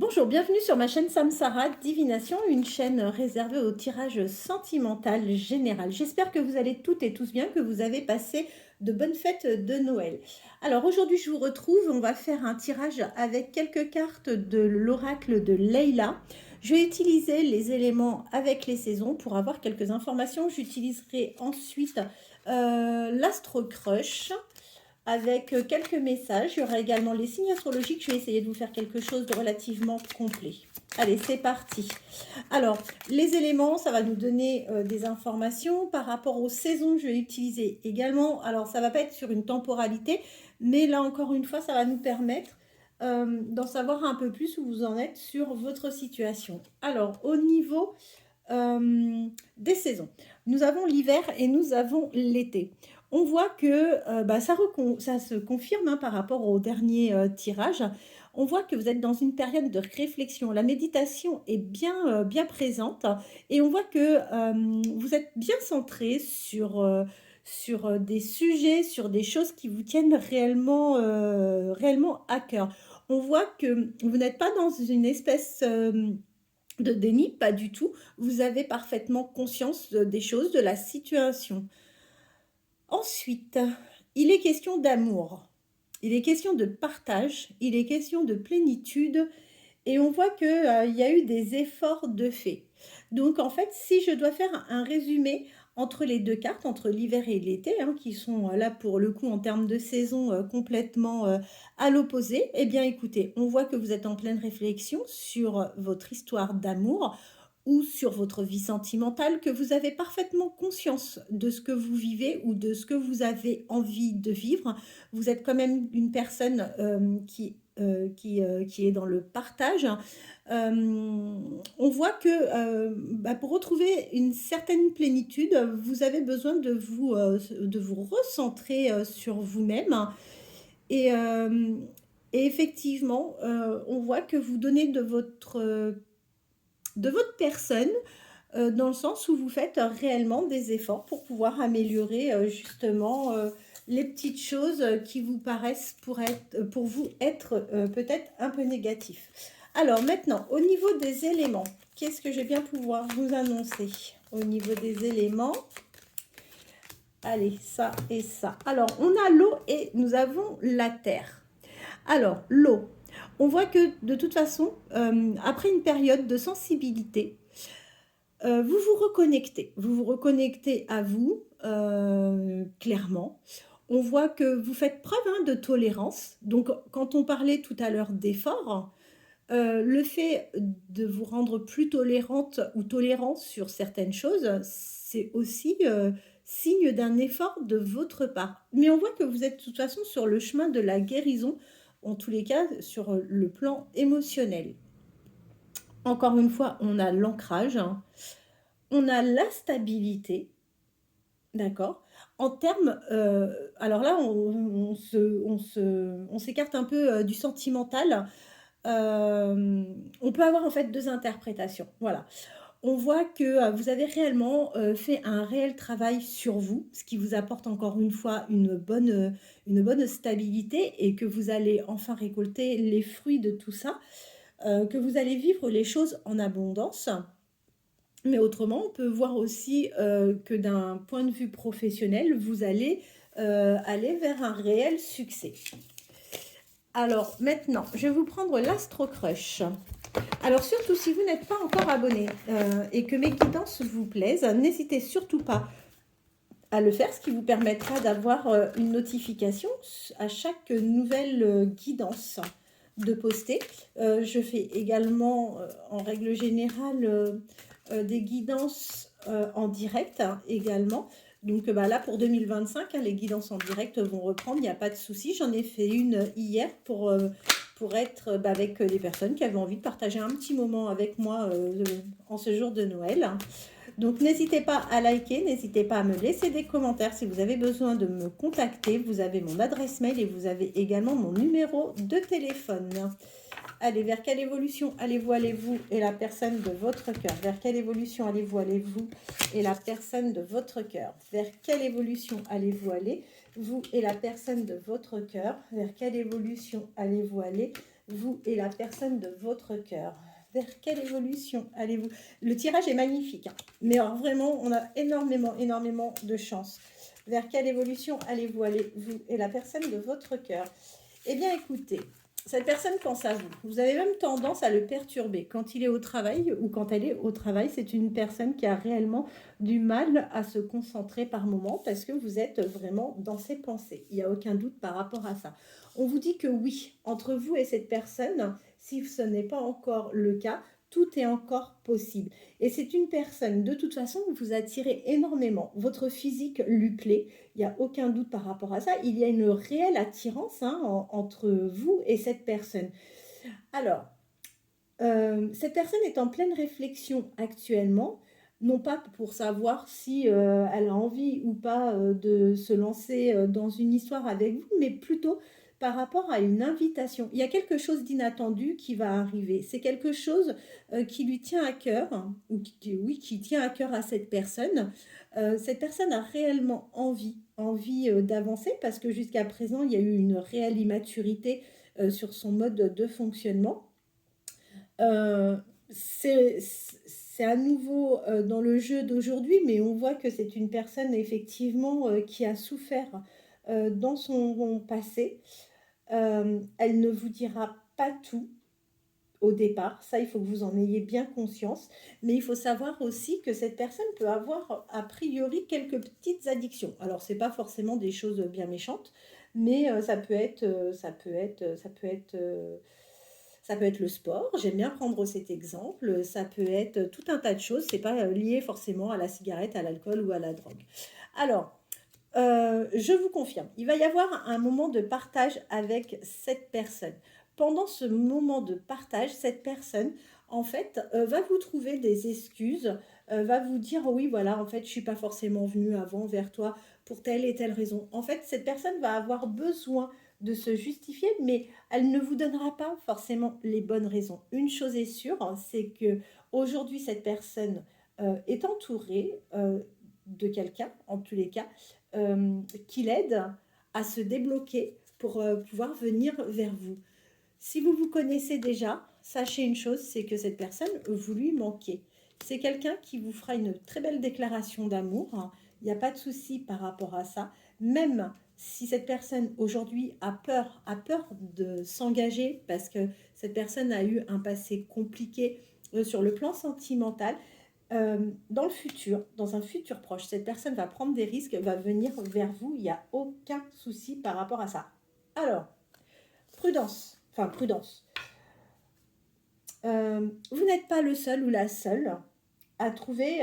Bonjour, bienvenue sur ma chaîne Samsara Divination, une chaîne réservée au tirage sentimental général. J'espère que vous allez toutes et tous bien, que vous avez passé de bonnes fêtes de Noël. Alors aujourd'hui je vous retrouve, on va faire un tirage avec quelques cartes de l'oracle de Leila. Je vais utiliser les éléments avec les saisons pour avoir quelques informations. J'utiliserai ensuite l'Astro Crush avec quelques messages. Il y aura également les signes astrologiques. Je vais essayer de vous faire quelque chose de relativement complet. Allez, c'est parti. Alors, les éléments, ça va nous donner des informations par rapport aux saisons. Je vais utiliser également. Alors, ça ne va pas être sur une temporalité, mais là, encore une fois, ça va nous permettre d'en savoir un peu plus où vous en êtes sur votre situation. Alors, au niveau des saisons, nous avons l'hiver et nous avons l'été. On voit que ça se confirme hein, par rapport au dernier tirage. On voit que vous êtes dans une période de réflexion. La méditation est bien présente et on voit que vous êtes bien centré sur des sujets, sur des choses qui vous tiennent réellement à cœur. On voit que vous n'êtes pas dans une espèce de déni, pas du tout. Vous avez parfaitement conscience des choses, de la situation. Ensuite, il est question d'amour, il est question de partage, il est question de plénitude et on voit qu'il y a eu des efforts de fait. Donc en fait, si je dois faire un résumé entre les deux cartes, entre l'hiver et l'été, hein, qui sont là pour le coup en termes de saison complètement à l'opposé, eh bien écoutez, on voit que vous êtes en pleine réflexion sur votre histoire d'amour ou sur votre vie sentimentale, que vous avez parfaitement conscience de ce que vous vivez ou de ce que vous avez envie de vivre. Vous êtes quand même une personne qui est dans le partage. On voit que pour retrouver une certaine plénitude, vous avez besoin de vous recentrer sur vous-même. Et, euh, et effectivement, on voit que vous donnez de votre personne, dans le sens où vous faites réellement des efforts pour pouvoir améliorer justement les petites choses qui vous paraissent pour vous être peut-être un peu négatifs. Alors maintenant, au niveau des éléments, qu'est-ce que je vais bien pouvoir vous annoncer au niveau des éléments? Allez, ça et ça. Alors, on a l'eau et nous avons la terre. Alors, l'eau. On voit que de toute façon, après une période de sensibilité, vous vous reconnectez à vous, clairement. On voit que vous faites preuve hein, de tolérance. Donc, quand on parlait tout à l'heure d'effort, le fait de vous rendre plus tolérante ou tolérant sur certaines choses, c'est aussi signe d'un effort de votre part. Mais on voit que vous êtes de toute façon sur le chemin de la guérison, en tous les cas sur le plan émotionnel. Encore une fois, on a l'ancrage, hein. On a la stabilité, d'accord. En termes, alors là, on s'écarte un peu du sentimental. On peut avoir en fait deux interprétations. Voilà. On voit que vous avez réellement fait un réel travail sur vous, ce qui vous apporte encore une fois une bonne stabilité et que vous allez enfin récolter les fruits de tout ça, que vous allez vivre les choses en abondance. Mais autrement, on peut voir aussi que d'un point de vue professionnel, vous allez aller vers un réel succès. Alors maintenant, je vais vous prendre l'Astro Crush. Alors surtout, si vous n'êtes pas encore abonné et que mes guidances vous plaisent, n'hésitez surtout pas à le faire, ce qui vous permettra d'avoir une notification à chaque nouvelle guidance de poster. Je fais également, en règle générale, des guidances en direct hein, également. Donc là, pour 2025, hein, les guidances en direct vont reprendre, il n'y a pas de souci. J'en ai fait une hier pour être avec des personnes qui avaient envie de partager un petit moment avec moi en ce jour de Noël. Donc n'hésitez pas à liker, n'hésitez pas à me laisser des commentaires si vous avez besoin de me contacter. Vous avez mon adresse mail et vous avez également mon numéro de téléphone. Allez, vers quelle évolution allez-vous et la personne de votre cœur? Vers quelle évolution allez-vous et la personne de votre cœur? Vers quelle évolution allez-vous aller, vous et la personne de votre cœur? Vers quelle évolution allez-vous aller, vous et la personne de votre cœur. Vers quelle évolution allez-vous? Le tirage est magnifique, hein, mais alors vraiment, on a énormément de chance. Vers quelle évolution allez-vous aller, vous et la personne de votre cœur? Eh bien, écoutez, cette personne pense à vous. Vous avez même tendance à le perturber. Quand il est au travail ou quand elle est au travail, c'est une personne qui a réellement du mal à se concentrer par moment parce que vous êtes vraiment dans ses pensées. Il n'y a aucun doute par rapport à ça. On vous dit que oui, entre vous et cette personne, si ce n'est pas encore le cas, tout est encore possible. Et c'est une personne, de toute façon, vous attirez énormément. Votre physique lui plaît. Il n'y a aucun doute par rapport à ça. Il y a une réelle attirance, hein, entre vous et cette personne. Alors, cette personne est en pleine réflexion actuellement, non pas pour savoir si elle a envie ou pas de se lancer dans une histoire avec vous, mais plutôt par rapport à une invitation. Il y a quelque chose d'inattendu qui va arriver. C'est quelque chose qui lui tient à cœur, hein, ou oui, qui tient à cœur à cette personne. Cette personne a réellement envie d'avancer parce que jusqu'à présent, il y a eu une réelle immaturité sur son mode de fonctionnement. Euh, c'est à nouveau dans le jeu d'aujourd'hui, mais on voit que c'est une personne effectivement qui a souffert dans son passé. Elle ne vous dira pas tout au départ, ça il faut que vous en ayez bien conscience, mais il faut savoir aussi que cette personne peut avoir a priori quelques petites addictions. Alors c'est pas forcément des choses bien méchantes, mais ça peut être le sport, j'aime bien prendre cet exemple, ça peut être tout un tas de choses, c'est pas lié forcément à la cigarette, à l'alcool ou à la drogue. Alors, je vous confirme, il va y avoir un moment de partage avec cette personne. Pendant ce moment de partage, cette personne, en fait, va vous trouver des excuses, va vous dire, oui, voilà, en fait, je suis pas forcément venue avant vers toi pour telle et telle raison. En fait, cette personne va avoir besoin de se justifier, mais elle ne vous donnera pas forcément les bonnes raisons. Une chose est sûre, hein, c'est que aujourd'hui, cette personne est entourée de quelqu'un, en tous les cas, qui l'aide à se débloquer pour pouvoir venir vers vous. Si vous vous connaissez déjà, sachez une chose, c'est que cette personne, vous lui manquez. C'est quelqu'un qui vous fera une très belle déclaration d'amour, hein. Il n'y a pas de souci par rapport à ça. Même si cette personne aujourd'hui a peur de s'engager parce que cette personne a eu un passé compliqué sur le plan sentimental, dans le futur, dans un futur proche, cette personne va prendre des risques, va venir vers vous, il n'y a aucun souci par rapport à ça. Alors, prudence. Vous n'êtes pas le seul ou la seule à trouver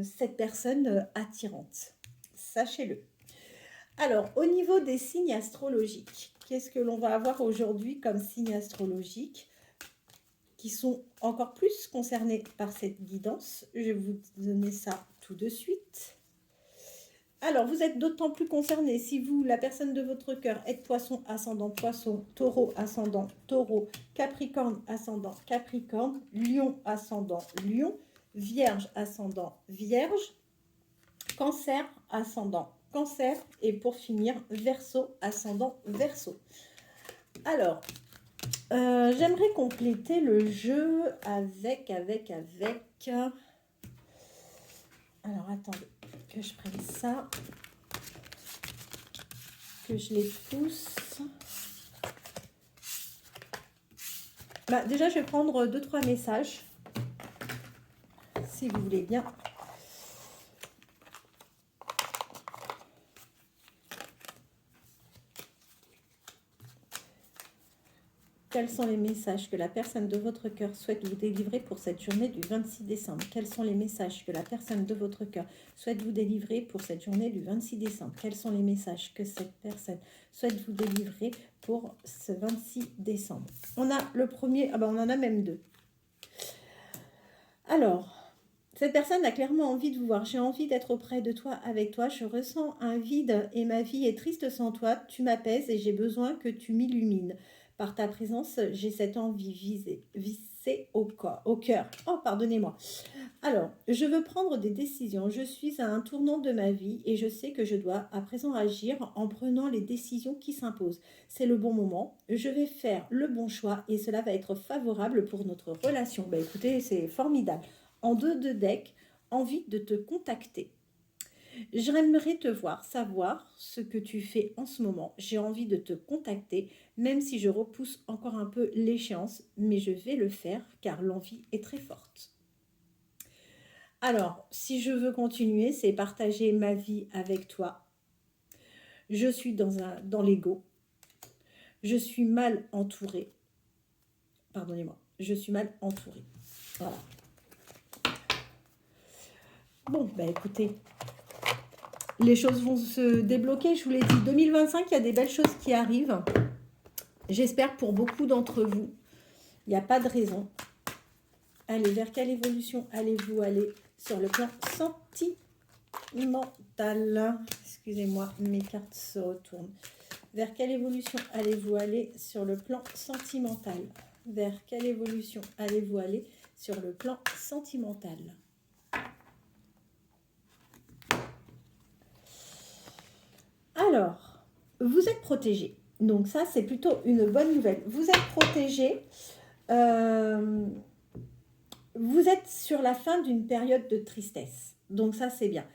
cette personne attirante. Sachez-le. Alors, au niveau des signes astrologiques, qu'est-ce que l'on va avoir aujourd'hui comme signes astrologiques qui sont encore plus concernés par cette guidance? Je vais vous donner ça tout de suite. Alors, vous êtes d'autant plus concerné si vous, la personne de votre cœur, êtes poisson, ascendant poisson, taureau, ascendant taureau, capricorne, ascendant capricorne, lion, ascendant lion, vierge, ascendant vierge, cancer, ascendant cancer, et pour finir, verseau, ascendant verseau. Alors, j'aimerais compléter le jeu avec... Alors, attendez, que je prenne ça, que je les pousse. Déjà, je vais prendre 2-3 messages, si vous voulez bien. Quels sont les messages que la personne de votre cœur souhaite vous délivrer pour cette journée du 26 décembre? Quels sont les messages que la personne de votre cœur souhaite vous délivrer pour cette journée du 26 décembre? Quels sont les messages que cette personne souhaite vous délivrer pour ce 26 décembre? On a le premier, on en a même deux. Alors, cette personne a clairement envie de vous voir. J'ai envie d'être auprès de toi, avec toi. Je ressens un vide et ma vie est triste sans toi. Tu m'apaises et j'ai besoin que tu m'illumines. Par ta présence, j'ai cette envie vissée au cœur. Oh, pardonnez-moi. Alors, je veux prendre des décisions. Je suis à un tournant de ma vie et je sais que je dois à présent agir en prenant les décisions qui s'imposent. C'est le bon moment. Je vais faire le bon choix et cela va être favorable pour notre relation. Bah écoutez, c'est formidable. En deux de deck, envie de te contacter. J'aimerais te voir, savoir ce que tu fais en ce moment. J'ai envie de te contacter, même si je repousse encore un peu l'échéance, mais je vais le faire car l'envie est très forte. Alors, si je veux continuer, c'est partager ma vie avec toi. Je suis dans l'ego. Je suis mal entourée. Pardonnez-moi. Je suis mal entourée. Voilà. Bon, bah écoutez, les choses vont se débloquer. Je vous l'ai dit, 2025, il y a des belles choses qui arrivent. J'espère pour beaucoup d'entre vous. Il n'y a pas de raison. Allez, vers quelle évolution allez-vous aller sur le plan sentimental? Excusez-moi, mes cartes se retournent. Vers quelle évolution allez-vous aller sur le plan sentimental? Vers quelle évolution allez-vous aller sur le plan sentimental? Alors, vous êtes protégé. Donc ça, c'est plutôt une bonne nouvelle. Vous êtes protégé. Vous êtes sur la fin d'une période de tristesse. Donc ça, c'est bien.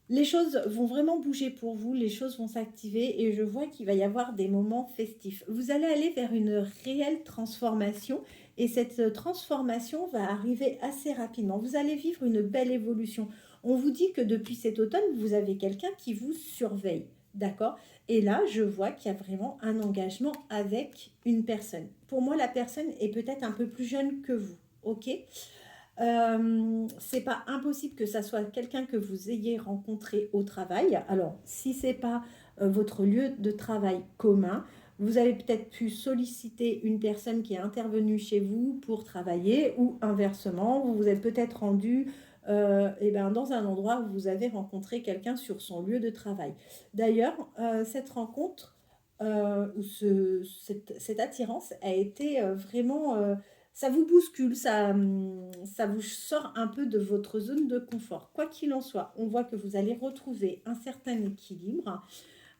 Les choses vont vraiment bouger pour vous, les choses vont s'activer et je vois qu'il va y avoir des moments festifs. Vous allez aller vers une réelle transformation et cette transformation va arriver assez rapidement. Vous allez vivre une belle évolution. On vous dit que depuis cet automne, vous avez quelqu'un qui vous surveille, d'accord? Et là, je vois qu'il y a vraiment un engagement avec une personne. Pour moi, la personne est peut-être un peu plus jeune que vous, ok? C'est pas impossible que ça soit quelqu'un que vous ayez rencontré au travail. Alors, si c'est pas votre lieu de travail commun, vous avez peut-être pu solliciter une personne qui est intervenue chez vous pour travailler ou inversement, vous vous êtes peut-être rendu dans un endroit où vous avez rencontré quelqu'un sur son lieu de travail. D'ailleurs, cette rencontre ou cette attirance a été vraiment ça vous bouscule, ça vous sort un peu de votre zone de confort. Quoi qu'il en soit, on voit que vous allez retrouver un certain équilibre.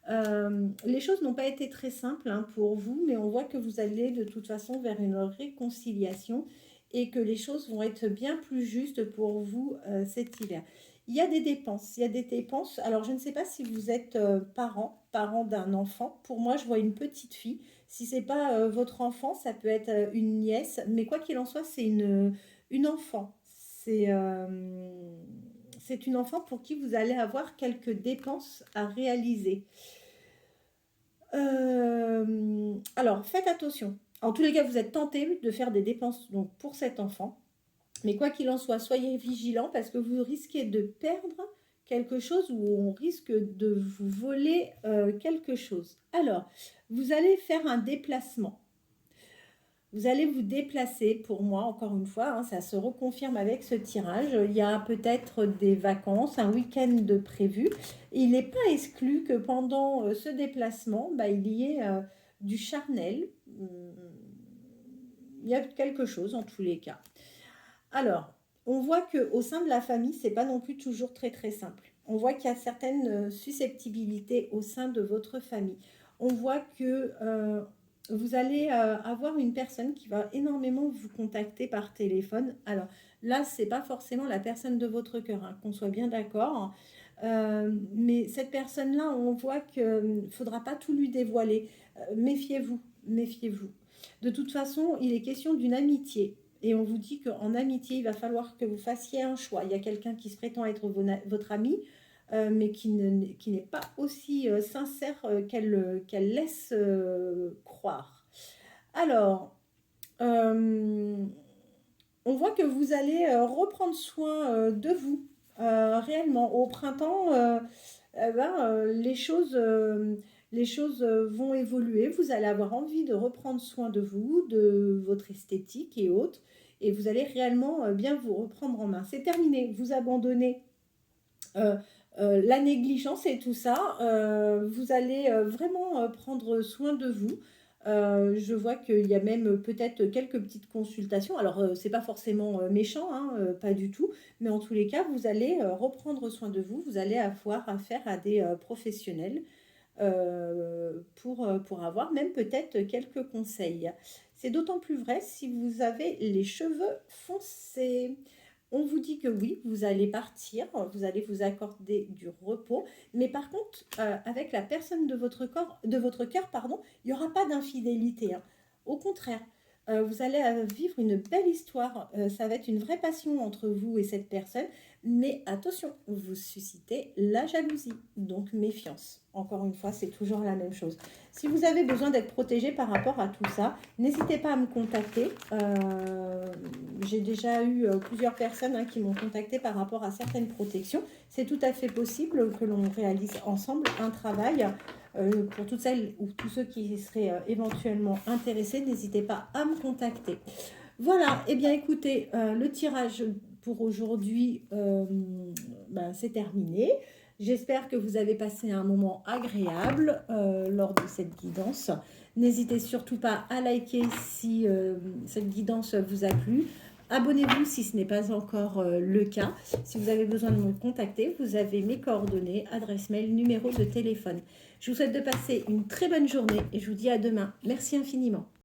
Les choses n'ont pas été très simples pour vous, mais on voit que vous allez de toute façon vers une réconciliation et que les choses vont être bien plus justes pour vous cet hiver. Il y a des dépenses, il y a des dépenses. Alors, je ne sais pas si vous êtes parent d'un enfant. Pour moi, je vois une petite fille. Si c'est pas votre enfant, ça peut être une nièce. Mais quoi qu'il en soit, c'est une enfant. C'est une enfant pour qui vous allez avoir quelques dépenses à réaliser. Alors, faites attention. En tous les cas, vous êtes tenté de faire des dépenses donc, pour cet enfant. Mais quoi qu'il en soit, soyez vigilants parce que vous risquez de perdre quelque chose ou on risque de vous voler quelque chose. Alors, vous allez faire un déplacement. Vous allez vous déplacer, pour moi, encore une fois, ça se reconfirme avec ce tirage. Il y a peut-être des vacances, un week-end de prévu. Il n'est pas exclu que pendant ce déplacement, il y ait du charnel. Il y a quelque chose en tous les cas. Alors, on voit qu'au sein de la famille, c'est pas non plus toujours très très simple. On voit qu'il y a certaines susceptibilités au sein de votre famille. On voit que vous allez avoir une personne qui va énormément vous contacter par téléphone. Alors là, c'est pas forcément la personne de votre cœur, qu'on soit bien d'accord. Mais cette personne-là, on voit qu'il ne faudra pas tout lui dévoiler. Méfiez-vous, méfiez-vous. De toute façon, il est question d'une amitié. Et on vous dit qu'en amitié, il va falloir que vous fassiez un choix. Il y a quelqu'un qui se prétend être votre ami, mais qui n'est pas aussi sincère qu'elle laisse croire. Alors, on voit que vous allez reprendre soin de vous. Réellement, au printemps, les choses vont évoluer. Vous allez avoir envie de reprendre soin de vous, de votre esthétique et autres. Et vous allez réellement bien vous reprendre en main. C'est terminé. Vous abandonnez la négligence et tout ça. Vous allez vraiment prendre soin de vous. Je vois qu'il y a même peut-être quelques petites consultations. Alors, c'est pas forcément, méchant, hein, pas du tout, mais en tous les cas, vous allez, reprendre soin de vous. Vous allez avoir affaire à des, professionnels, pour avoir même peut-être quelques conseils. C'est d'autant plus vrai si vous avez les cheveux foncés. On vous dit que oui, vous allez partir, vous allez vous accorder du repos, mais par contre, avec la personne de votre cœur, pardon, il n'y aura pas d'infidélité, hein. Au contraire, vous allez vivre une belle histoire. Ça va être une vraie passion entre vous et cette personne, mais attention, vous suscitez la jalousie, donc méfiance. Encore une fois, c'est toujours la même chose. Si vous avez besoin d'être protégé par rapport à tout ça, n'hésitez pas à me contacter. J'ai déjà eu plusieurs personnes, hein, qui m'ont contacté par rapport à certaines protections. C'est tout à fait possible que l'on réalise ensemble un travail. Pour toutes celles ou tous ceux qui seraient éventuellement intéressés, n'hésitez pas à me contacter. Voilà, eh bien écoutez, le tirage pour aujourd'hui, ben, c'est terminé. J'espère que vous avez passé un moment agréable lors de cette guidance. N'hésitez surtout pas à liker si cette guidance vous a plu. Abonnez-vous si ce n'est pas encore le cas. Si vous avez besoin de me contacter, vous avez mes coordonnées, adresse mail, numéro de téléphone. Je vous souhaite de passer une très bonne journée et je vous dis à demain. Merci infiniment.